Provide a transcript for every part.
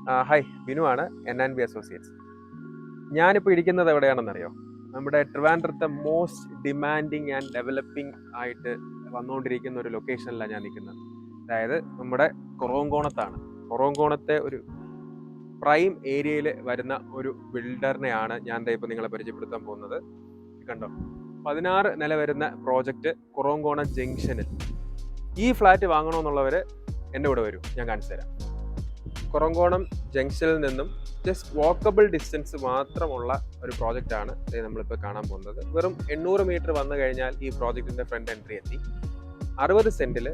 Hi, Binu ആണ്, N&B associates. ഞാനിപ്പോൾ ഇരിക്കുന്നത് എവിടെയാണെന്നറിയോ? നമ്മുടെ ട്രിവാൻഡ്രത്തെ മോസ്റ്റ് ഡിമാൻഡിങ് ആൻഡ് ഡെവലപ്പിംഗ് ആയിട്ട് വന്നുകൊണ്ടിരിക്കുന്ന ഒരു ലൊക്കേഷനിലാണ് ഞാൻ നിൽക്കുന്നത്. അതായത് നമ്മുടെ കുറവങ്കോണത്താണ്. കുറവങ്കോണത്തെ ഒരു പ്രൈം ഏരിയയിൽ വരുന്ന ഒരു ബിൽഡറിനെയാണ് ഞാൻ ഇപ്പോൾ നിങ്ങളെ പരിചയപ്പെടുത്താൻ പോകുന്നത്. കണ്ടോ, 16 നില വരുന്ന പ്രോജക്റ്റ് കുറവങ്കോണം ജംഗ്ഷനിൽ. ഈ ഫ്ലാറ്റ് വാങ്ങണമെന്നുള്ളവർ എൻ്റെ കൂടെ വരും, ഞാൻ കാണിച്ചു തരാം. കുറവങ്കോണം ജംഗ്ഷനിൽ നിന്നും ജസ്റ്റ് വാക്കബിൾ ഡിസ്റ്റൻസ് മാത്രമുള്ള ഒരു പ്രോജക്റ്റാണ് നമ്മളിപ്പോൾ കാണാൻ പോകുന്നത്. വെറും 800 മീറ്റർ വന്നു കഴിഞ്ഞാൽ ഈ പ്രോജക്റ്റിൻ്റെ ഫ്രണ്ട് എൻട്രി എത്തി. 60 സെൻറ്റിൽ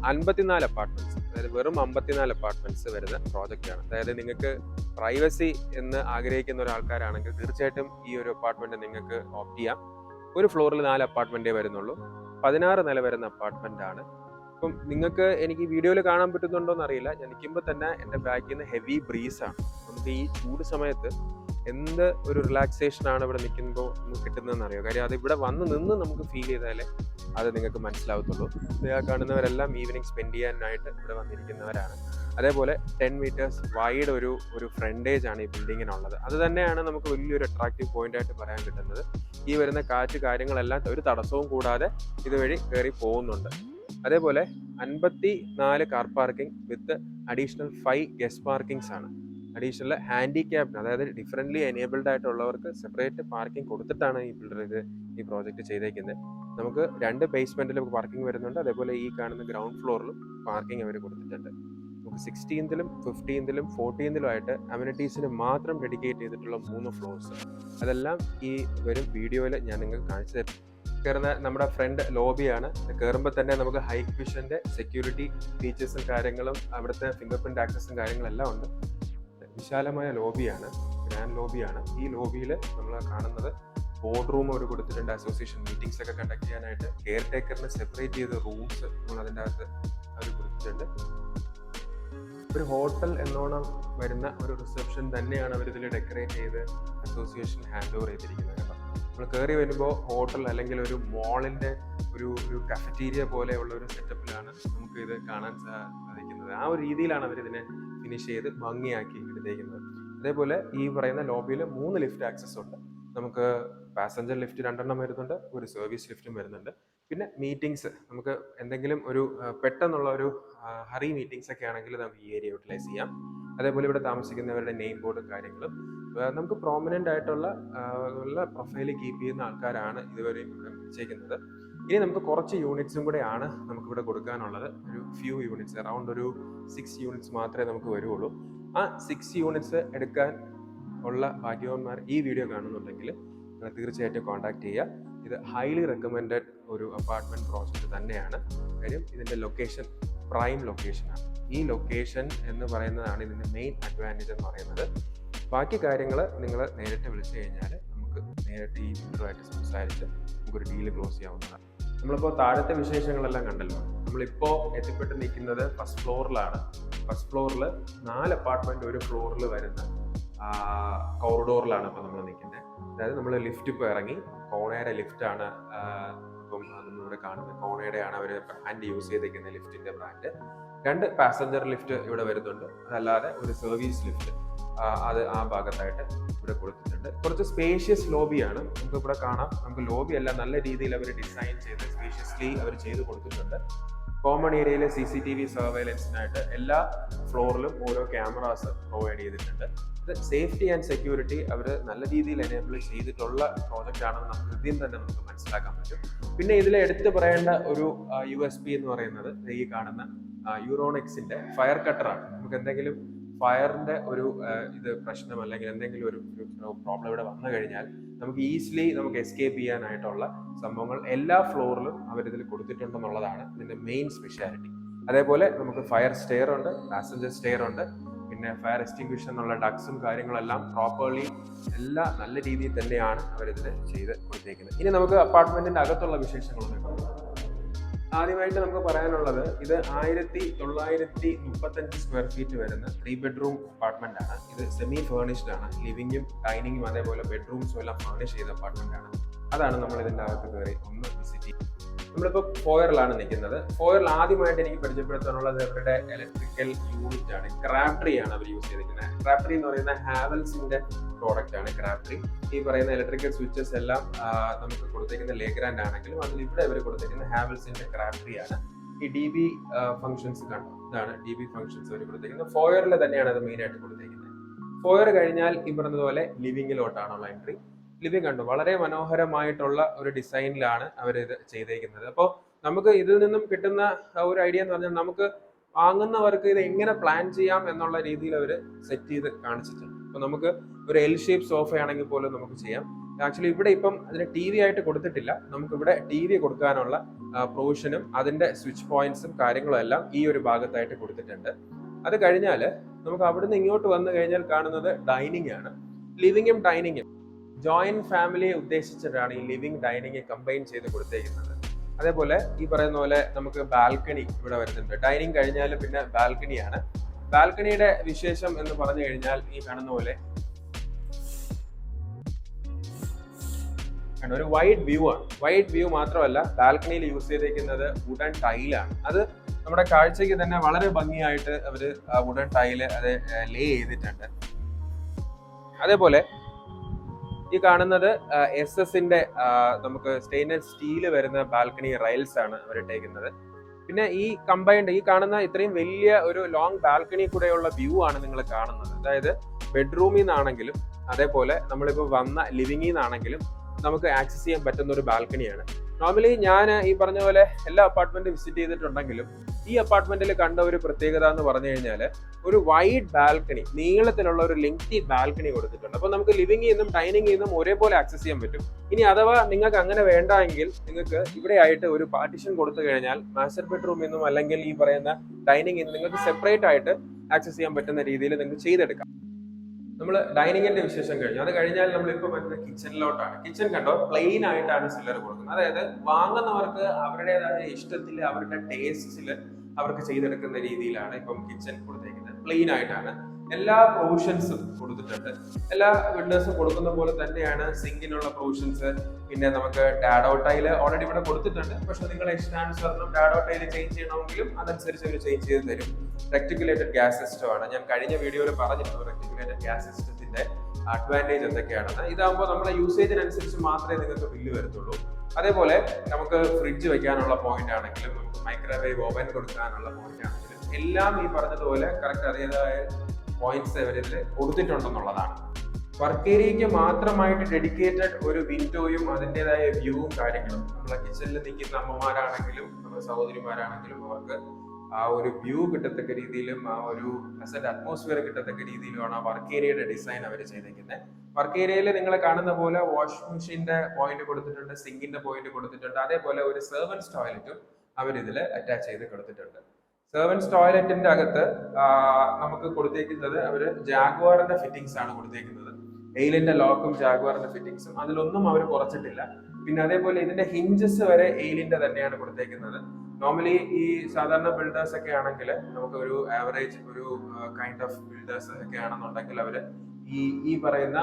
54 അപ്പാർട്ട്മെൻറ്റ്സ്, അതായത് വെറും 54 അപ്പാർട്ട്മെൻറ്റ്സ് വരുന്ന പ്രോജക്റ്റാണ്. അതായത് നിങ്ങൾക്ക് പ്രൈവസി എന്ന് ആഗ്രഹിക്കുന്ന ഒരാൾക്കാരാണെങ്കിൽ തീർച്ചയായിട്ടും ഈ ഒരു അപ്പാർട്ട്മെൻറ്റ് നിങ്ങൾക്ക് ഓപ്റ്റ് ചെയ്യാം. ഒരു ഫ്ലോറിൽ 4 അപ്പാർട്ട്മെൻറ്റേ വരുന്നുള്ളൂ. 16 നില വരുന്ന അപ്പാർട്ട്മെൻറ്റാണ്. അപ്പം നിങ്ങൾക്ക് എനിക്ക് ഈ വീഡിയോയിൽ കാണാൻ പറ്റുന്നുണ്ടോ എന്നറിയില്ല. ഞാൻ നിൽക്കുമ്പോൾ തന്നെ എൻ്റെ ബാക്കിൽ നിന്ന് ഹെവി ബ്രീസാണ്. നമുക്ക് ഈ ചൂട് സമയത്ത് എന്ത് ഒരു റിലാക്സേഷനാണ് ഇവിടെ നിൽക്കുമ്പോൾ നമുക്ക് കിട്ടുന്നതെന്ന് അറിയാം. കാര്യം അത് ഇവിടെ വന്ന് നിന്ന് നമുക്ക് ഫീൽ ചെയ്താലേ അത് നിങ്ങൾക്ക് മനസ്സിലാവത്തുള്ളൂ. കാണുന്നവരെല്ലാം ഈവനിങ് സ്പെൻഡ് ചെയ്യാനായിട്ട് ഇവിടെ വന്നിരിക്കുന്നവരാണ്. അതേപോലെ 10 മീറ്റേഴ്സ് വൈഡ് ഒരു ഫ്രണ്ടേജ് ആണ് ഈ ബിൽഡിങ്ങിനുള്ളത്. അത് തന്നെയാണ് നമുക്ക് വലിയൊരു അട്രാക്റ്റീവ് പോയിന്റ് ആയിട്ട് പറയാൻ കിട്ടുന്നത്. ഈ വരുന്ന കാറ്റ് കാര്യങ്ങളെല്ലാം ഒരു തടസ്സവും കൂടാതെ ഇതുവഴി കയറി പോകുന്നുണ്ട്. അതേപോലെ 54 car parking with additional 5 guest parkings ആണ്. അഡീഷണൽ ഹാൻഡിക്യാപ്ഡ്, അതായത് ഡിഫറൻ്റ്ലി എനേബിൾഡ് ആയിട്ടുള്ളവർക്ക് സെപ്പറേറ്റ് പാർക്കിംഗ് കൊടുത്തിട്ടാണ് ഈ ബിൽഡർ ഈ പ്രോജക്റ്റ് ചെയ്തേക്കുന്നത്. നമുക്ക് 2 ബേസ്മെൻറ്റിലും പാർക്കിംഗ് വരുന്നുണ്ട്. അതേപോലെ ഈ കാണുന്ന ഗ്രൗണ്ട് ഫ്ലോറിലും പാർക്കിംഗ് അവർ കൊടുത്തിട്ടുണ്ട്. നമുക്ക് 16th, 15th, 14th ആയിട്ട് അമ്യൂണിറ്റീസിന് മാത്രം ഡെഡിക്കേറ്റ് ചെയ്തിട്ടുള്ള 3 ഫ്ലോർസ്. അതെല്ലാം ഈ വരും വീഡിയോയിൽ ഞാൻ നിങ്ങൾക്ക് കാണിച്ചു തരും. കയറുന്ന നമ്മുടെ ഫ്രണ്ട് ലോബിയാണ്. കയറുമ്പോൾ തന്നെ നമുക്ക് ഹൈക്ക് വിഷൻ്റെ സെക്യൂരിറ്റി ഫീച്ചേഴ്സും കാര്യങ്ങളും അവിടുത്തെ ഫിംഗർ പ്രിൻ്റ് ആക്സസും കാര്യങ്ങളെല്ലാം ഉണ്ട്. വിശാലമായ ലോബിയാണ്, ഗ്രാൻഡ് ലോബിയാണ്. ഈ ലോബിയിൽ നമ്മൾ കാണുന്നത് ബോർഡ് റൂം അവർ കൊടുത്തിട്ടുണ്ട്. അസോസിയേഷൻ മീറ്റിംഗ്സ് ഒക്കെ കണ്ടക്ട് ചെയ്യാനായിട്ട് കെയർ ടേക്കറിന് സെപ്പറേറ്റ് ചെയ്ത റൂംസ് നമ്മൾ അതിൻ്റെ അകത്ത് അവർ കൊടുത്തിട്ടുണ്ട്. ഒരു ഹോട്ടൽ എന്നോണം വരുന്ന ഒരു റിസപ്ഷൻ തന്നെയാണ് അവരിതിൽ ഡെക്കറേറ്റ് ചെയ്ത് അസോസിയേഷൻ ഹാൻഡ് ഓവർ ചെയ്തിരിക്കുന്നത്. നമ്മൾ കയറി വരുമ്പോൾ ഹോട്ടൽ അല്ലെങ്കിൽ ഒരു മോളിൻ്റെ ഒരു കഫറ്റീരിയ പോലെയുള്ള ഒരു സെറ്റപ്പിലാണ് നമുക്ക് ഇത് കാണാൻ സാധിക്കുന്നത്. ആ ഒരു രീതിയിലാണ് അവരിതിനെ ഫിനിഷ് ചെയ്ത് ഭംഗിയാക്കി എടുത്തേക്കുന്നത്. അതേപോലെ ഈ പറയുന്ന ലോബിയിൽ 3 ലിഫ്റ്റ് ആക്സസ് ഉണ്ട്. നമുക്ക് പാസഞ്ചർ ലിഫ്റ്റ് 2 വരുന്നുണ്ട്, ഒരു സർവീസ് ലിഫ്റ്റും വരുന്നുണ്ട്. പിന്നെ മീറ്റിംഗ്സ്, നമുക്ക് എന്തെങ്കിലും ഒരു പെട്ടെന്നുള്ള ഒരു ഹറി മീറ്റിംഗ്സ് ഒക്കെ ആണെങ്കിൽ നമുക്ക് ഈ ഏരിയ യൂട്ടിലൈസ് ചെയ്യാം. അതേപോലെ ഇവിടെ താമസിക്കുന്നവരുടെ നെയിം ബോർഡും കാര്യങ്ങളും നമുക്ക് പ്രോമിനൻ്റ് ആയിട്ടുള്ള നല്ല പ്രൊഫൈല് കീപ്പ് ചെയ്യുന്ന ആൾക്കാരാണ് ഇതുവരെ ഇവിടെ വിളിച്ചേക്കുന്നത്. ഇനി നമുക്ക് കുറച്ച് യൂണിറ്റ്സും കൂടെയാണ് നമുക്കിവിടെ കൊടുക്കാനുള്ളത്. ഒരു ഫ്യൂ യൂണിറ്റ്സ്, അറൗണ്ട് ഒരു 6 യൂണിറ്റ്സ് മാത്രമേ നമുക്ക് വരുള്ളൂ. ആ 6 യൂണിറ്റ്സ് എടുക്കാൻ ഉള്ള ഭാഗ്യവാന്മാർ ഈ വീഡിയോ കാണുന്നുണ്ടെങ്കിൽ നിങ്ങൾ തീർച്ചയായിട്ടും കോൺടാക്ട് ചെയ്യുക. ഇത് ഹൈലി റെക്കമെൻഡഡ് ഒരു അപ്പാർട്ട്മെൻറ്റ് പ്രോജക്റ്റ് തന്നെയാണ്. കാര്യം ഇതിൻ്റെ ലൊക്കേഷൻ പ്രൈം ലൊക്കേഷനാണ്. ഈ ലൊക്കേഷൻ എന്ന് പറയുന്നതാണ് ഇതിൻ്റെ മെയിൻ അഡ്വാൻറ്റേജ് എന്ന് പറയുന്നത്. ബാക്കി കാര്യങ്ങൾ നിങ്ങൾ നേരിട്ട് വിളിച്ചു കഴിഞ്ഞാൽ നമുക്ക് നേരിട്ട് ഈ ബിൽഡറുമായിട്ട് സംസാരിച്ച് നമുക്കൊരു ഡീല് ക്ലോസ് ചെയ്യാവുന്നതാണ്. നമ്മളിപ്പോൾ താഴത്തെ വിശേഷങ്ങളെല്ലാം കണ്ടല്ലോ. നമ്മളിപ്പോൾ എത്തിപ്പെട്ട് നിൽക്കുന്നത് ഫസ്റ്റ് ഫ്ലോറിലാണ്. ഫസ്റ്റ് ഫ്ലോറിൽ 4 അപ്പാർട്ട്മെൻറ്റ് ഒരു ഫ്ലോറിൽ വരുന്ന കോറിഡോറിലാണ് ഇപ്പോൾ നമ്മൾ നിൽക്കുന്നത്. അതായത് നമ്മൾ ലിഫ്റ്റ് ഇപ്പോൾ ഇറങ്ങി, കോണയുടെ ലിഫ്റ്റാണ് ഇപ്പം നമ്മളിവിടെ കാണുന്നത്. കോണയുടെയാണ് അവർ ബ്രാൻഡ് യൂസ് ചെയ്തിരിക്കുന്ന ലിഫ്റ്റിൻ്റെ ബ്രാൻഡ്. 2 പാസഞ്ചർ ലിഫ്റ്റ് ഇവിടെ വരുന്നുണ്ട്. അതല്ലാതെ ഒരു സർവീസ് ലിഫ്റ്റ് അത് ആ ഭാഗത്തായിട്ട് ഇവിടെ കൊടുത്തിട്ടുണ്ട്. കുറച്ച് സ്പേഷ്യസ് ലോബിയാണ് നമുക്ക് ഇവിടെ കാണാം. നമുക്ക് ലോബി എല്ലാം നല്ല രീതിയിൽ അവർ ഡിസൈൻ ചെയ്ത് സ്പേഷ്യസ്ലി അവർ ചെയ്ത് കൊടുത്തിട്ടുണ്ട്. കോമൺ ഏരിയയിൽ CCTV സർവൈലൻസിനായിട്ട് എല്ലാ ഫ്ലോറിലും ഓരോ ക്യാമറാസ് പ്രൊവൈഡ് ചെയ്തിട്ടുണ്ട്. ഇത് സേഫ്റ്റി ആൻഡ് സെക്യൂരിറ്റി അവർ നല്ല രീതിയിൽ എനേബിൾ ചെയ്തിട്ടുള്ള പ്രോജക്റ്റ് ആണെന്ന് നമുക്ക് ഇതും തന്നെ നമുക്ക് മനസ്സിലാക്കാൻ പറ്റും. പിന്നെ ഇതിൽ എടുത്തു പറയേണ്ട ഒരു USP എന്ന് പറയുന്നത് ഈ കാണുന്ന യൂറോണിക്സിന്റെ ഫയർ കട്ടറാണ്. നമുക്ക് എന്തെങ്കിലും ഫയറിന്റെ ഒരു പ്രശ്നം അല്ലെങ്കിൽ എന്തെങ്കിലും ഒരു പ്രോബ്ലം ഇവിടെ വന്നു കഴിഞ്ഞാൽ നമുക്ക് ഈസിലി നമുക്ക് എസ്കേപ്പ് ചെയ്യാനായിട്ടുള്ള സംഭവങ്ങൾ എല്ലാ ഫ്ലോറിലും അവരിതിൽ കൊടുത്തിട്ടുണ്ടെന്നുള്ളതാണ് ഇതിന്റെ മെയിൻ സ്പെഷ്യാലിറ്റി. അതേപോലെ നമുക്ക് ഫയർ സ്റ്റെയർ ഉണ്ട്, പാസഞ്ചർ സ്റ്റെയർ ഉണ്ട്. പിന്നെ ഫയർ എക്സ്റ്റിംഗ്വിഷൻ എന്നുള്ള ഡക്സും കാര്യങ്ങളെല്ലാം പ്രോപ്പർലി എല്ലാം നല്ല രീതിയിൽ തന്നെയാണ് അവരിതിൽ ചെയ്ത് കൊടുത്തേക്കുന്നത്. ഇനി നമുക്ക് അപ്പാർട്ട്മെന്റിന്റെ അകത്തുള്ള വിശേഷങ്ങളൊന്നും കാണാം. ആദ്യമായിട്ട് നമുക്ക് പറയാനുള്ളത്, ഇത് 1935 സ്ക്വയർ ഫീറ്റ് വരുന്ന 3 ബെഡ്റൂം അപ്പാർട്ട്മെന്റ് ആണ്. ഇത് സെമി ഫേർണിഷ്ഡ് ആണ്. ലിവിങ്ങും ഡൈനിങ്ങും അതേപോലെ ബെഡ്റൂംസും എല്ലാം ഫേർണിഷ് ചെയ്ത അപ്പാർട്ട്മെന്റ് ആണ്. അതാണ് നമ്മൾ ഇതിൻ്റെ അകത്ത് കയറി ഒന്ന് വിസിറ്റ് ചെയ്യുന്നത്. നമ്മളിപ്പോൾ ഫോയറിലാണ് നിൽക്കുന്നത്. ഫോയറിൽ ആദ്യമായിട്ട് എനിക്ക് പരിചയപ്പെടുത്താനുള്ളത് അവരുടെ ഇലക്ട്രിക്കൽ യൂണിറ്റ് ആണ്. ക്രാബ്ട്രി ആണ് അവർ യൂസ് ചെയ്തിരിക്കുന്നത്. ക്രാപ്രി എന്ന് പറയുന്ന ഹാവൽസിന്റെ പ്രോഡക്റ്റ് ആണ് ക്രാപ്രി. ഈ പറയുന്ന ഇലക്ട്രിക്കൽ സ്വിച്ചസ് എല്ലാം നമുക്ക് കൊടുത്തേക്കുന്ന ലേഗ്രാൻഡ് ആണെങ്കിലും അതിൽ ഇവിടെ അവർ കൊടുത്തേക്കുന്ന ഹാവൽസിന്റെ ക്രാപ്രി ആണ്. ഈ ഡി ബി ഫംഗ്ഷൻസ് കണ്ടോ, ഇതാണ് ഡി ബി ഫംഗ്ഷൻസ് അവർ കൊടുത്തേക്കുന്നത്. ഫോയറിൽ തന്നെയാണ് അത് മെയിൻ ആയിട്ട് കൊടുത്തേക്കുന്നത്. ഫോയർ കഴിഞ്ഞാൽ ഈ പറഞ്ഞതുപോലെ ലിവിങ്ങിലോട്ടാണുള്ള എൻട്രി. ലിവിങ് കണ്ടു, വളരെ മനോഹരമായിട്ടുള്ള ഒരു ഡിസൈനിലാണ് അവർ ഇത് ചെയ്തേക്കുന്നത്. അപ്പോൾ നമുക്ക് ഇതിൽ നിന്നും കിട്ടുന്ന ഒരു ഐഡിയ എന്ന് പറഞ്ഞാൽ നമുക്ക് വാങ്ങുന്നവർക്ക് ഇത് എങ്ങനെ പ്ലാൻ ചെയ്യാം എന്നുള്ള രീതിയിൽ അവർ സെറ്റ് ചെയ്ത് കാണിച്ചിട്ടുണ്ട്. അപ്പൊ നമുക്ക് ഒരു എൽ ഷേപ്പ് സോഫ ആണെങ്കിൽ പോലും നമുക്ക് ചെയ്യാം. ആക്ച്വലി ഇവിടെ ഇപ്പം അതിന് ടി വി ആയിട്ട് കൊടുത്തിട്ടില്ല. നമുക്ക് ഇവിടെ ടി വി കൊടുക്കാനുള്ള പ്രൊവിഷനും അതിന്റെ സ്വിച്ച് പോയിന്റ്സും കാര്യങ്ങളും എല്ലാം ഈ ഒരു ഭാഗത്തായിട്ട് കൊടുത്തിട്ടുണ്ട്. അത് കഴിഞ്ഞാൽ നമുക്ക് അവിടുന്ന് ഇങ്ങോട്ട് വന്നു കഴിഞ്ഞാൽ കാണുന്നത് ഡൈനിങ് ആണ്. ലിവിങ്ങും ഡൈനിങ്ങും ജോയിന്റ് ഫാമിലിയെ ഉദ്ദേശിച്ചിട്ടാണ് ഈ ലിവിങ് ഡൈനിങ് കമ്പൈൻ ചെയ്ത് കൊടുത്തേക്കുന്നത്. അതേപോലെ ഈ പറയുന്ന പോലെ നമുക്ക് ബാൽക്കണി ഇവിടെ വരുന്നുണ്ട്. ഡൈനിങ് കഴിഞ്ഞാൽ പിന്നെ ബാൽക്കണിയാണ്. ബാൽക്കണിയുടെ വിശേഷം എന്ന് പറഞ്ഞു കഴിഞ്ഞാൽ ഈ കാണുന്ന പോലെ ഒരു വൈഡ് വ്യൂ ആണ്. വൈഡ് വ്യൂ മാത്രമല്ല, ബാൽക്കണിയിൽ യൂസ് ചെയ്തിരിക്കുന്നത് വുഡൻ ടൈലാണ്. അത് നമ്മുടെ കാഴ്ചയ്ക്ക് തന്നെ വളരെ ഭംഗിയായിട്ട് അവര് വുഡൻ ടൈല് അത് ലേ ചെയ്തിട്ടുണ്ട്. അതേപോലെ ഈ കാണുന്നത് SS-ന്റെ നമുക്ക് സ്റ്റെയിൻലെസ് സ്റ്റീല് വരുന്ന ബാൽക്കണി റൈൽസ് ആണ് അവരിട്ടേക്കുന്നത്. പിന്നെ ഈ കമ്പൈൻഡ് ഈ കാണുന്ന ഇത്രയും വലിയ ഒരു ലോങ് ബാൽക്കണി കൂടെയുള്ള വ്യൂ ആണ് നിങ്ങൾ കാണുന്നത്. അതായത് ബെഡ്റൂമിൽ നിന്നാണെങ്കിലും അതേപോലെ നമ്മളിപ്പോൾ വന്ന ലിവിങ്ങിൽ നിന്നാണെങ്കിലും നമുക്ക് ആക്സസ് ചെയ്യാൻ പറ്റുന്ന ഒരു ബാൽക്കണിയാണ്. നോർമലി ഞാൻ ഈ പറഞ്ഞ പോലെ എല്ലാ അപ്പാർട്ട്മെന്റ് വിസിറ്റ് ചെയ്തിട്ടുണ്ടെങ്കിലും ഈ അപ്പാർട്ട്മെന്റിൽ കണ്ട ഒരു പ്രത്യേകത എന്ന് പറഞ്ഞു കഴിഞ്ഞാൽ ഒരു വൈഡ് ബാൽക്കണി, നീളത്തിലുള്ള ഒരു ലെങ്തി ബാൽക്കണി കൊടുത്തിട്ടുണ്ട്. അപ്പോൾ നമുക്ക് ലിവിംഗിൽ നിന്നും ഡൈനിങ്ങിൽ നിന്നും ഒരേപോലെ ആക്സസ് ചെയ്യാൻ പറ്റും. ഇനി അഥവാ നിങ്ങൾക്ക് അങ്ങനെ വേണ്ടെങ്കിൽ നിങ്ങൾക്ക് ഇവിടെ ആയിട്ട് ഒരു പാർട്ടീഷൻ കൊടുത്തു കഴിഞ്ഞാൽ മാസ്റ്റർ ബെഡ്റൂമിൽ നിന്നും അല്ലെങ്കിൽ ഈ പറയുന്ന ഡൈനിങ്ങിൽ നിന്നും നിങ്ങൾക്ക് സെപ്പറേറ്റ് ആയിട്ട് ആക്സസ് ചെയ്യാൻ പറ്റുന്ന രീതിയിൽ നിങ്ങൾക്ക് ചെയ്തെടുക്കാം. നമ്മൾ ഡൈനിങ്ങിന്റെ വിശേഷം കഴിഞ്ഞു. അത് കഴിഞ്ഞാൽ നമ്മളിപ്പോൾ വരുന്നത് കിച്ചണിലോട്ടാണ്. കിച്ചൺ കണ്ടോ, പ്ലെയിൻ ആയിട്ടാണ് സില്ലർ കൊടുക്കുന്നത്. അതായത് വാങ്ങുന്നവർക്ക് അവരുടേതായ ഇഷ്ടത്തിൽ അവരുടെ ടേസ്റ്റിൽ അവർക്ക് ചെയ്തെടുക്കുന്ന രീതിയിലാണ് ഇപ്പം കിച്ചൺ കൊടുത്തേക്കുന്നത്. പ്ലെയിൻ ആയിട്ടാണ്. എല്ലാ പ്രൊവിഷൻസും കൊടുത്തിട്ടുണ്ട്. എല്ലാ വിൻഡോസും കൊടുക്കുന്ന പോലെ തന്നെയാണ് സിങ്കിനുള്ള പ്രൊവിഷൻസ്. പിന്നെ നമുക്ക് ഡാഡോ ടൈല് ഓൾറെഡി ഇവിടെ കൊടുത്തിട്ടുണ്ട്. പക്ഷെ നിങ്ങൾ ഇഷ്ടാനുസരണം ഡാഡോ ടൈല് ചേഞ്ച് ചെയ്യണമെങ്കിലും അതനുസരിച്ച് അവർ ചേഞ്ച് ചെയ്ത് തരും. റെക്ടിക്കുലേറ്റഡ് ഗ്യാസ് സിസ്റ്റം ആണ്. ഞാൻ കഴിഞ്ഞ വീഡിയോയിൽ പറഞ്ഞിട്ടുണ്ട് റെക്ടിക്കുലേറ്റഡ് ഗ്യാസ് സിസ്റ്റത്തിന്റെ അഡ്വാൻറ്റേജ് എന്തൊക്കെയാണെന്ന്. ഇതാകുമ്പോൾ നമ്മുടെ യൂസേജിനനുസരിച്ച് മാത്രമേ നിങ്ങൾക്ക് ബില്ല് വരത്തുള്ളൂ. അതേപോലെ നമുക്ക് ഫ്രിഡ്ജ് വെക്കാനുള്ള പോയിന്റ് ആണെങ്കിലും നമുക്ക് മൈക്രോവേവ് ഓവൻ കൊടുക്കാനുള്ള പോയിന്റ് ആണെങ്കിലും എല്ലാം ഈ പറഞ്ഞതുപോലെ കറക്റ്റ് അതേതായ പോയിന്റ്സ് അവരിൽ കൊടുത്തിട്ടുണ്ടെന്നുള്ളതാണ്. വർക്ക് ഏരിയയ്ക്ക് മാത്രമായിട്ട് ഡെഡിക്കേറ്റഡ് ഒരു വിൻഡോയും അതിൻ്റെതായ വ്യൂവും കാര്യങ്ങളും നമ്മളെ കിച്ചണിൽ നിൽക്കുന്ന അമ്മമാരാണെങ്കിലും നമ്മുടെ സഹോദരിമാരാണെങ്കിലും അവർക്ക് ആ ഒരു വ്യൂ കിട്ടത്തക്ക രീതിയിലും ആ ഒരു പ്ലസന്റ് അറ്റ്മോസ്ഫിയർ കിട്ടത്തക്ക രീതിയിലുമാണ് ആ വർക്ക് ഏരിയയുടെ ഡിസൈൻ അവർ ചെയ്തേക്കുന്നത്. വർക്ക് ഏരിയയിൽ നിങ്ങൾ കാണുന്ന പോലെ വാഷ് മെഷീന്റെ പോയിന്റ് കൊടുത്തിട്ടുണ്ട്, സിങ്കിന്റെ പോയിന്റ് കൊടുത്തിട്ടുണ്ട്. അതേപോലെ ഒരു സെർവൻസ് ടോയ്ലറ്റും അവർ ഇതിൽ അറ്റാച്ച് ചെയ്ത് കൊടുത്തിട്ടുണ്ട്. സെർവൻസ് ടോയ്ലറ്റിന്റെ അകത്ത് നമുക്ക് കൊടുത്തേക്കുന്നത് അവര് ജാഗ്വാറിന്റെ ഫിറ്റിംഗ്സ് ആണ് കൊടുത്തേക്കുന്നത്. എയിലിന്റെ ലോക്കും ജാഗ്വാറിന്റെ ഫിറ്റിംഗ്സും അതിലൊന്നും അവർ കുറച്ചിട്ടില്ല. പിന്നെ അതേപോലെ ഇതിന്റെ ഹിഞ്ചസ് വരെ എയിലിന്റെ തന്നെയാണ് കൊടുത്തേക്കുന്നത്. നോർമലി ഈ സാധാരണ ബിൽഡേഴ്സ് ഒക്കെ ആണെങ്കിൽ നമുക്ക് ഒരു ആവറേജ് ഒരു കൈൻഡ് ഓഫ് ബിൽഡേഴ്സ് ഒക്കെ ആണെന്നുണ്ടെങ്കിൽ അവര് ഈ പറയുന്ന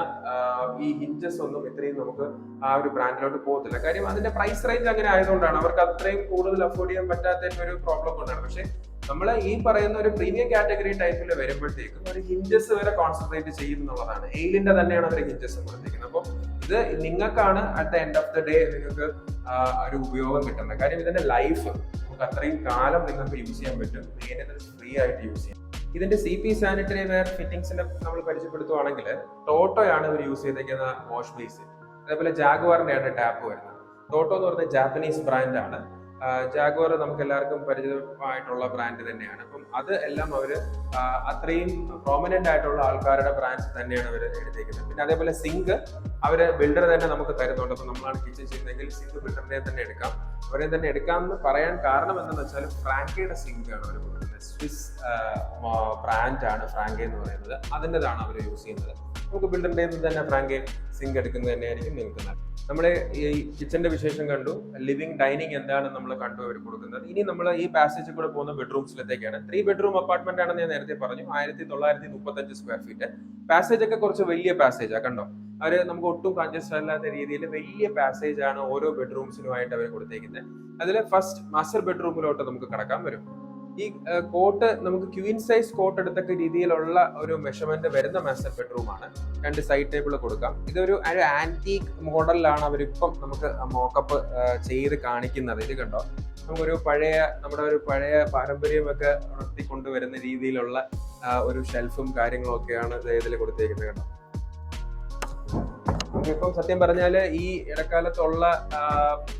ഈ ഹിഞ്ചസ് ഒന്നും ഇത്രയും നമുക്ക് ആ ഒരു ബ്രാൻഡിലോട്ട് പോകത്തില്ല. കാര്യം അതിന്റെ പ്രൈസ് റേഞ്ച് അങ്ങനെ ആയതുകൊണ്ടാണ്. അവർക്ക് അത്രയും കൂടുതൽ അഫോർഡ് ചെയ്യാൻ പറ്റാത്ത ഒരു പ്രോബ്ലം കൊണ്ടാണ്. പക്ഷെ നമ്മൾ ഈ പറയുന്ന ഒരു പ്രീമിയം കാറ്റഗറി ടൈപ്പിൽ വരുമ്പോഴത്തേക്കും ഒരു ഹിഞ്ചസ് വരെ കോൺസെൻട്രേറ്റ് ചെയ്യുന്നുള്ളതാണ്. എയിലിന്റെ തന്നെയാണ് അവർ ഹിഞ്ചസ് കൊടുത്തിരിക്കുന്നത്. അപ്പോൾ ഇത് നിങ്ങൾക്കാണ് at the end of the day നിങ്ങൾക്ക് ഒരു ഉപയോഗം കിട്ടുന്നത്. കാര്യം ഇതിന്റെ ലൈഫ് നമുക്ക് അത്രയും കാലം നിങ്ങൾക്ക് യൂസ് ചെയ്യാൻ പറ്റും. മെയിൻ്റെനൻസ് ഫ്രീ ആയിട്ട് യൂസ് ചെയ്യാം. ഇതിന്റെ CP സാനിറ്ററി വെയർ ഫിറ്റിംഗ്സിന്റെ നമ്മൾ പരിചയപ്പെടുത്തുവാണെങ്കിൽ ടോട്ടോയാണ് ഇവർ യൂസ് ചെയ്തേക്കുന്ന വാഷ് ബേസിൻ. അതേപോലെ ജാഗ്വാറിന്റെയാണ് ടാപ്പ് വരുന്നത്. ടോട്ടോ എന്ന് പറഞ്ഞ ജാപ്പനീസ് ബ്രാൻഡാണ്. ജാഗ്വാർ നമുക്ക് എല്ലാവർക്കും പരിചിതമായിട്ടുള്ള ബ്രാൻഡ് തന്നെയാണ്. അപ്പം അത് എല്ലാം അവര് അത്രയും പ്രോമിനന്റ് ആയിട്ടുള്ള ആൾക്കാരുടെ ബ്രാൻഡ്സ് തന്നെയാണ് അവർ എടുത്തേക്കുന്നത്. പിന്നെ അതേപോലെ സിങ്ക് അവര് ബിൽഡർ തന്നെ നമുക്ക് തരുന്നുണ്ട്. അപ്പൊ നമ്മളാണ് കിച്ചൺ ചെയ്യുന്നതെങ്കിൽ സിങ്ക് ബിൽഡറിനെ തന്നെ എടുക്കാം. അവരെ തന്നെ എടുക്കാമെന്ന് പറയാൻ കാരണം എന്താണെന്ന് വെച്ചാൽ ഫ്രാങ്കയുടെ സിങ്ക് ആണ് അവർ കൊടുക്കുന്നത്. സ്വിസ് ബ്രാൻഡാണ് ഫ്രാങ്കെ എന്ന് പറയുന്നത്. അതിൻ്റെതാണ് അവർ യൂസ് ചെയ്യുന്നത്. നമുക്ക് ബിൽഡറിൻ്റെ തന്നെ ഫ്രാങ്കെ സിങ്ക് എടുക്കുന്നത് തന്നെയായിരിക്കും നിങ്ങൾക്ക് നല്ലത്. നമ്മൾ ഈ കിച്ചന്റെ വിശേഷം കണ്ടു. ലിവിംഗ് ഡൈനിങ് എന്താണ് നമ്മൾ കണ്ടു അവർ കൊടുക്കുന്നത്. ഇനി നമ്മൾ ഈ പാസേജിൽ കൂടെ പോകുന്ന ബെഡ്റൂംസിലത്തേക്കാണ്. 3 ബെഡ്റൂം അപ്പാർട്ട്മെന്റ് ആണെന്ന് ഞാൻ നേരത്തെ പറഞ്ഞു. 1935 സ്ക്വയർ ഫീറ്റ്. പാസേജ് ഒക്കെ കുറച്ച് വലിയ പാസേജാ കണ്ടോ. അവര് നമുക്ക് ഒട്ടും കൺജസ്റ്റ് അല്ലാത്ത രീതിയിൽ വലിയ പാസേജ് ആണ് ഓരോ ബെഡ്റൂംസിനുമായിട്ട് അവർ കൊടുത്തേക്കുന്നത്. അതിൽ ഫസ്റ്റ് മാസ്റ്റർ ബെഡ്റൂമിലോട്ട് നമുക്ക് കടക്കാൻ വരും. ഈ കോട്ട് നമുക്ക് ക്വീൻ സൈസ് കോട്ട് എടുത്തൊക്കെ രീതിയിലുള്ള ഒരു മെഷർമെന്റ് വരുന്ന മാസ്റ്റർ ബെഡ്റൂം ആണ്. 2 സൈഡ് ടേബിൾ കൊടുക്കാം. ഇതൊരു ആന്റീക് മോഡലിലാണ് അവരിപ്പം നമുക്ക് മോക്കപ്പ് ചെയ്ത് കാണിക്കുന്നത്. ഇത് കണ്ടോ, നമുക്കൊരു നമ്മുടെ ഒരു പഴയ പാരമ്പര്യമൊക്കെ ഉണർത്തിക്കൊണ്ടുവരുന്ന രീതിയിലുള്ള ഒരു ഷെൽഫും കാര്യങ്ങളും ഒക്കെയാണ് ഇതിൽ കൊടുത്തേക്കുന്നത്. കേട്ടോ, നമുക്കിപ്പം സത്യം പറഞ്ഞാൽ ഈ ഇടക്കാലത്തുള്ള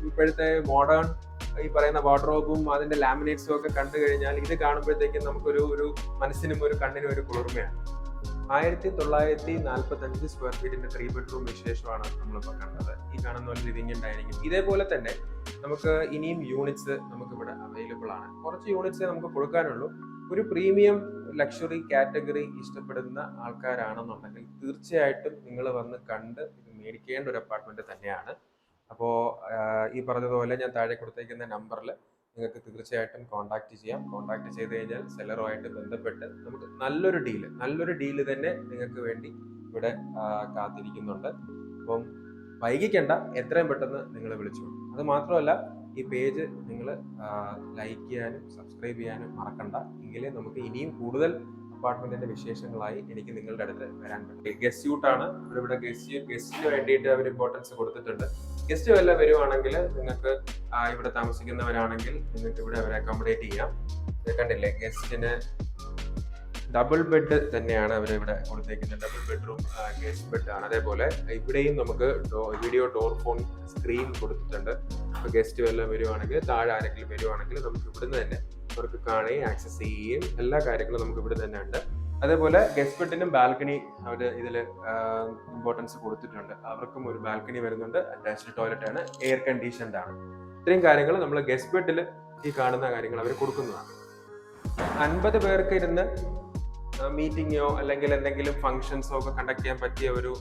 ഇപ്പോഴത്തെ മോഡേൺ ഈ പറയുന്ന വാർഡ്രോബും അതിന്റെ ലാമിനേറ്റ്സും ഒക്കെ കണ്ടു കഴിഞ്ഞാൽ ഇത് കാണുമ്പോഴത്തേക്കും നമുക്കൊരു മനസ്സിനും ഒരു കണ്ണിനും ഒരു കുളിർമയാണ്. 1945 സ്ക്വയർ ഫീറ്റിന്റെ 3 ബെഡ്റൂം വിശേഷമാണ് നമ്മളിപ്പോൾ കണ്ടത്. ഈ കാണുന്ന പോലെ ലിവിംഗും ഡൈനിങ്ങും. ഇതേപോലെ തന്നെ നമുക്ക് ഇനിയും യൂണിറ്റ്സ് നമുക്ക് ഇവിടെ അവൈലബിൾ ആണ്. കുറച്ച് യൂണിറ്റ്സേ നമുക്ക് കൊടുക്കാനുള്ളൂ. ഒരു പ്രീമിയം ലക്ഷറി കാറ്റഗറി ഇഷ്ടപ്പെടുന്ന ആൾക്കാരാണെന്നുണ്ടെങ്കിൽ തീർച്ചയായിട്ടും നിങ്ങൾ വന്ന് കണ്ട് ഇത് മേടിക്കേണ്ട ഒരു അപ്പാർട്ട്മെന്റ് തന്നെയാണ്. അപ്പോൾ ഈ പറഞ്ഞതുപോലെ ഞാൻ താഴെ കൊടുത്തേക്കുന്ന നമ്പറിൽ നിങ്ങൾക്ക് തീർച്ചയായിട്ടും കോൺടാക്ട് ചെയ്യാം. കോൺടാക്ട് ചെയ്ത് കഴിഞ്ഞാൽ സെല്ലറുമായിട്ട് ബന്ധപ്പെട്ട് നമുക്ക് നല്ലൊരു ഡീല് തന്നെ നിങ്ങൾക്ക് വേണ്ടി ഇവിടെ കാത്തിരിക്കുന്നുണ്ട്. അപ്പം വൈകിക്കണ്ട, എത്രയും പെട്ടെന്ന് നിങ്ങൾ വിളിച്ചോളൂ. അത് മാത്രമല്ല, ഈ പേജ് നിങ്ങൾ ലൈക്ക് ചെയ്യാനും സബ്സ്ക്രൈബ് ചെയ്യാനും മറക്കണ്ട. എങ്കിലേ നമുക്ക് ഇനിയും കൂടുതൽ അപ്പാർട്ട്മെന്റിന്റെ വിശേഷങ്ങളായി എനിക്ക് നിങ്ങളുടെ അടുത്ത് വരാൻ പറ്റും. ഗസ്റ്റ് യൂട്ടാണ് ഇവിടെ. ഗസ്റ്റിന് വേണ്ടിയിട്ട് അവർ ഇമ്പോർട്ടൻസ് കൊടുത്തിട്ടുണ്ട്. ഗസ്റ്റ് വല്ല വരുവാണെങ്കിൽ നിങ്ങൾക്ക് ഇവിടെ താമസിക്കുന്നവരാണെങ്കിൽ നിങ്ങൾക്ക് ഇവിടെ അവരെ അക്കോമഡേറ്റ് ചെയ്യാം. കണ്ടില്ലേ, ഗസ്റ്റിന് ഡബിൾ ബെഡ് തന്നെയാണ് അവർ ഇവിടെ കൊടുത്തേക്കുന്നത്. ഡബിൾ ബെഡ്റൂം ഗസ്റ്റ് ബെഡ് ആണ്. അതേപോലെ ഇവിടെയും നമുക്ക് വീഡിയോ ഡോർ ഫോൺ സ്ക്രീൻ കൊടുത്തിട്ടുണ്ട്. ഇപ്പോൾ ഗസ്റ്റ് വല്ലതും വരുവാണെങ്കിൽ, താഴെ ആരെങ്കിലും വരുവാണെങ്കിൽ നമുക്ക് ഇവിടുന്ന് തന്നെ അവർക്ക് കാണുകയും ആക്സസ് ചെയ്യുകയും എല്ലാ കാര്യങ്ങളും നമുക്ക് ഇവിടെ തന്നെ ഉണ്ട്. അതേപോലെ ഗസ്റ്റ് ബെഡിനും ബാൽക്കണി അവർ ഇതിൽ ഇമ്പോർട്ടൻസ് കൊടുത്തിട്ടുണ്ട്. അവർക്കും ഒരു ബാൽക്കണി വരുന്നുണ്ട്. അറ്റാച്ച്ഡ് ടോയ്ലറ്റ് ആണ്, എയർ കണ്ടീഷൻഡ് ആണ്. ഇത്രയും കാര്യങ്ങൾ നമ്മൾ ഗസ്റ്റ് ബെഡിൽ ഈ കാണുന്ന കാര്യങ്ങൾ അവർ കൊടുക്കുന്നതാണ്. 50 പേർക്ക് ഇരുന്ന് മീറ്റിങ്ങോ അല്ലെങ്കിൽ എന്തെങ്കിലും ഫംഗ്ഷൻസോ ഒക്കെ കണ്ടക്ട് ചെയ്യാൻ പറ്റിയ ഒരു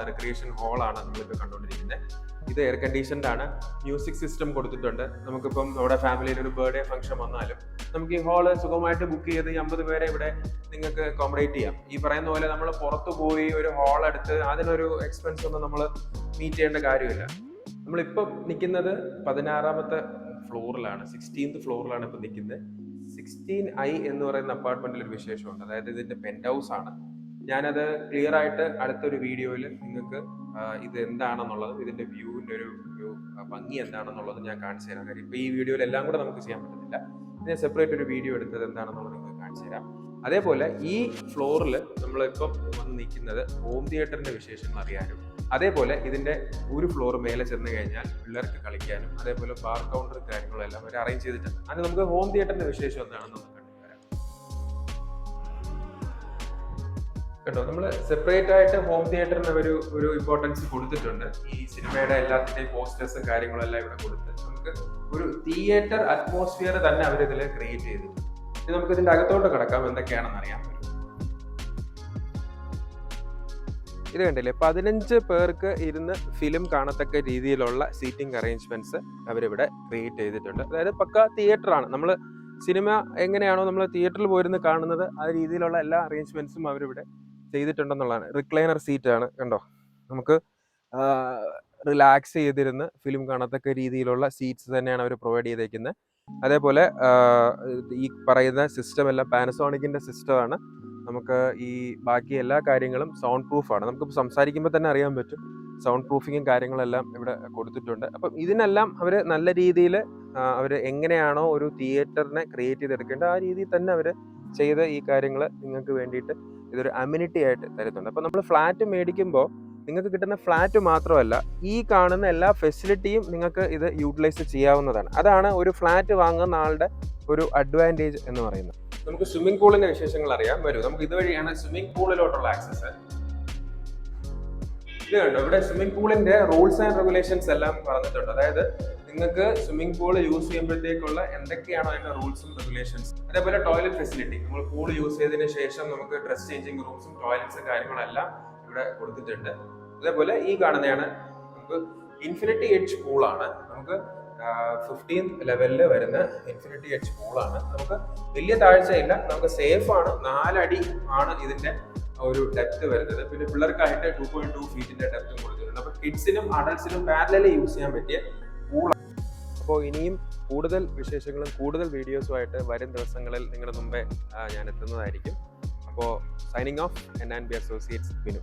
റിക്രിയേഷൻ ഹാളാണ് നമ്മളിപ്പോൾ കണ്ടുകൊണ്ടിരിക്കുന്നത്. ഇത് എയർ കണ്ടീഷൻഡ് ആണ്. മ്യൂസിക് സിസ്റ്റം കൊടുത്തിട്ടുണ്ട്. നമുക്കിപ്പം നമ്മുടെ ഫാമിലിയിൽ ഒരു ബർത്ത്ഡേ ഫംഗ്ഷൻ വന്നാലും നമുക്ക് ഈ ഹാള് സുഖമായിട്ട് ബുക്ക് ചെയ്ത് 50 പേരെ ഇവിടെ നിങ്ങൾക്ക് അക്കോമഡേറ്റ് ചെയ്യാം. ഈ പറയുന്ന പോലെ നമ്മൾ പുറത്തു പോയി ഒരു ഹാൾ എടുത്ത് അതിനൊരു എക്സ്പെൻസ് ഒന്നും നമ്മൾ മീറ്റ് ചെയ്യേണ്ട കാര്യമില്ല. നമ്മളിപ്പം നിൽക്കുന്നത് 16ാമത്തെ ഫ്ലോറിലാണ്, 16th ഫ്ലോറിലാണ് ഇപ്പം നിൽക്കുന്നത്. 16I എന്ന് പറയുന്ന അപ്പാർട്ട്മെന്റിൽ ഒരു വിശേഷമുണ്ട്. അതായത് ഇതിന്റെ പെന്റ് ഹൗസ് ആണ്. ഞാനത് ക്ലിയർ ആയിട്ട് അടുത്തൊരു വീഡിയോയിൽ നിങ്ങൾക്ക് ഇത് എന്താണെന്നുള്ളത്, ഇതിന്റെ വ്യൂവിന്റെ ഒരു ഭംഗി എന്താണെന്നുള്ളത് ഞാൻ കാണിച്ചു തരാം. കാര്യം ഇപ്പൊ ഈ വീഡിയോയിൽ എല്ലാം കൂടെ നമുക്ക് ചെയ്യാൻ പറ്റത്തില്ല. ഇതിനെ സെപ്പറേറ്റ് ഒരു വീഡിയോ എടുത്തത് എന്താണെന്നുള്ളത് നിങ്ങൾക്ക് കാണിച്ചു തരാം. അതേപോലെ ഈ ഫ്ലോറിൽ നമ്മളിപ്പം വന്ന് നിൽക്കുന്നത് ഹോം തിയേറ്ററിന്റെ വിശേഷങ്ങൾ അറിയാനും, അതേപോലെ ഇതിന്റെ ഒരു ഫ്ലോർ മേലെ ചെന്ന് കഴിഞ്ഞാൽ പിള്ളേർക്ക് കളിക്കാനും, അതേപോലെ ബാർ കൗണ്ടർ കാര്യങ്ങളും എല്ലാം അവർ അറേഞ്ച് ചെയ്തിട്ടുണ്ട്. അത് നമുക്ക് ഹോം തിയേറ്ററിന്റെ വിശേഷം എന്താണെന്ന് കണ്ടുവരാം. കേട്ടോ, നമ്മൾ സെപ്പറേറ്റ് ആയിട്ട് ഹോം തിയേറ്ററിന് ഒരു ഇമ്പോർട്ടൻസ് കൊടുത്തിട്ടുണ്ട്. ഈ സിനിമയുടെ എല്ലാത്തിന്റെയും പോസ്റ്റേഴ്സും കാര്യങ്ങളും എല്ലാം ഇവിടെ കൊടുത്ത് നമുക്ക് ഒരു തിയേറ്റർ അറ്റ്മോസ്ഫിയർ തന്നെ അവരിതിൽ ക്രിയേറ്റ് ചെയ്തിട്ടുണ്ട്. ഇനി നമുക്ക് ഇതിന്റെ അകത്തോട്ട് കിടക്കാം, എന്തൊക്കെയാണെന്ന് അറിയാൻ പറ്റും. ഇത് കണ്ടില്ലേ, 15 പേർക്ക് ഇരുന്ന് ഫിലിം കാണത്തക്ക രീതിയിലുള്ള സീറ്റിംഗ് അറേഞ്ച്മെന്റ്സ് അവരിവിടെ ക്രിയേറ്റ് ചെയ്തിട്ടുണ്ട്. അതായത് പക്ക തിയേറ്റർ ആണ്. നമ്മൾ സിനിമ എങ്ങനെയാണോ നമ്മൾ തിയേറ്ററിൽ പോയിരുന്ന് കാണുന്നത് ആ രീതിയിലുള്ള എല്ലാ അറേഞ്ച്മെന്റ്സും അവരിവിടെ ചെയ്തിട്ടുണ്ടെന്നുള്ളതാണ്. റിക്ലൈനർ സീറ്റ് ആണ്, കണ്ടോ. നമുക്ക് റിലാക്സ് ചെയ്തിരുന്ന് ഫിലിം കാണത്തക്ക രീതിയിലുള്ള സീറ്റ്സ് തന്നെയാണ് അവർ പ്രൊവൈഡ് ചെയ്തേക്കുന്നത്. അതേപോലെ ഈ പറയുന്ന സിസ്റ്റം എല്ലാം പാനസോണിക്കിന്റെ സിസ്റ്റമാണ്. നമുക്ക് ഈ ബാക്കി എല്ലാ കാര്യങ്ങളും സൗണ്ട് പ്രൂഫാണ്. നമുക്ക് സംസാരിക്കുമ്പോൾ തന്നെ അറിയാൻ പറ്റും. സൗണ്ട് പ്രൂഫിങ്ങും കാര്യങ്ങളെല്ലാം ഇവിടെ കൊടുത്തിട്ടുണ്ട്. അപ്പം ഇതിനെല്ലാം അവർ നല്ല രീതിയിൽ അവർ എങ്ങനെയാണോ ഒരു തിയേറ്ററിനെ ക്രിയേറ്റ് ചെയ്തെടുക്കേണ്ടത് ആ രീതിയിൽ തന്നെ അവർ ചെയ്ത ഈ കാര്യങ്ങൾ നിങ്ങൾക്ക് വേണ്ടിയിട്ട് ഇതൊരു അമ്യൂണിറ്റി ആയിട്ട് തരുന്നുണ്ട്. അപ്പം നമ്മൾ ഫ്ലാറ്റ് മേടിക്കുമ്പോൾ നിങ്ങൾക്ക് കിട്ടുന്ന ഫ്ലാറ്റ് മാത്രമല്ല, ഈ കാണുന്ന എല്ലാ ഫെസിലിറ്റിയും നിങ്ങൾക്ക് ഇത് യൂട്ടിലൈസ് ചെയ്യാവുന്നതാണ്. അതാണ് ഒരു ഫ്ലാറ്റ് വാങ്ങുന്ന ആളുടെ ഒരു അഡ്വാൻറ്റേജ് എന്ന് പറയുന്നത്. നമുക്ക് സ്വിമ്മിംഗ് പൂളിന്റെ വിശേഷങ്ങൾ അറിയാം. വരൂ, നമുക്ക് ഇതുവഴിയാണ് സ്വിമ്മിംഗ് പൂളിലോട്ടുള്ള ആക്സസ്. ഇത് കണ്ടോ, ഇവിടെ സ്വിമ്മിംഗ് പൂളിന്റെ റൂൾസ് ആൻഡ് റെഗുലേഷൻസ് എല്ലാം പറഞ്ഞിട്ടുണ്ട്. അതായത് നിങ്ങൾക്ക് സ്വിമ്മിംഗ് പൂൾ യൂസ് ചെയ്യുമ്പോഴത്തേക്കുള്ള എന്തൊക്കെയാണോ അതിന്റെ റൂൾസും റെഗുലേഷൻസ്. അതേപോലെ ടോയ്ലറ്റ് ഫെസിലിറ്റി, നമ്മൾ പൂൾ യൂസ് ചെയ്തതിന് ശേഷം നമുക്ക് ഡ്രസ് ചേഞ്ചിങ് റൂംസും ടോയ്ലറ്റ്സും കാര്യങ്ങളെല്ലാം ഇവിടെ കൊടുത്തിട്ടുണ്ട്. അതേപോലെ ഈ കാണുന്നതാണ് നമുക്ക് ഇൻഫിനിറ്റി എഡ്ജ് പൂളാണ്. നമുക്ക് 15th ലെവലിൽ വരുന്ന ഇൻഫിനിറ്റി എഡ്ജ് പൂളാണ്. നമുക്ക് വലിയ താഴ്ചയില്ല, നമുക്ക് സേഫ് ആണ്. 4 അടി ആണ് ഇതിന്റെ ഒരു ഡെപ്ത് വരുന്നത്. പിന്നെ പിള്ളേർക്കായിട്ട് 2.2 ഫീറ്റിന്റെ ഡെപ്തും കൊടുത്തിട്ടുണ്ട്. അപ്പൊ കിഡ്സിനും അഡൽസിനും പാരലലി യൂസ് ചെയ്യാൻ പറ്റിയ പൂളാണ്. അപ്പോൾ ഇനിയും കൂടുതൽ വിശേഷങ്ങളും കൂടുതൽ വീഡിയോസുമായിട്ട് വരും ദിവസങ്ങളിൽ നിങ്ങളുടെ മുമ്പേ ഞാൻ എത്തുന്നതായിരിക്കും. അപ്പോൾ signing off, N and B associates, Binu.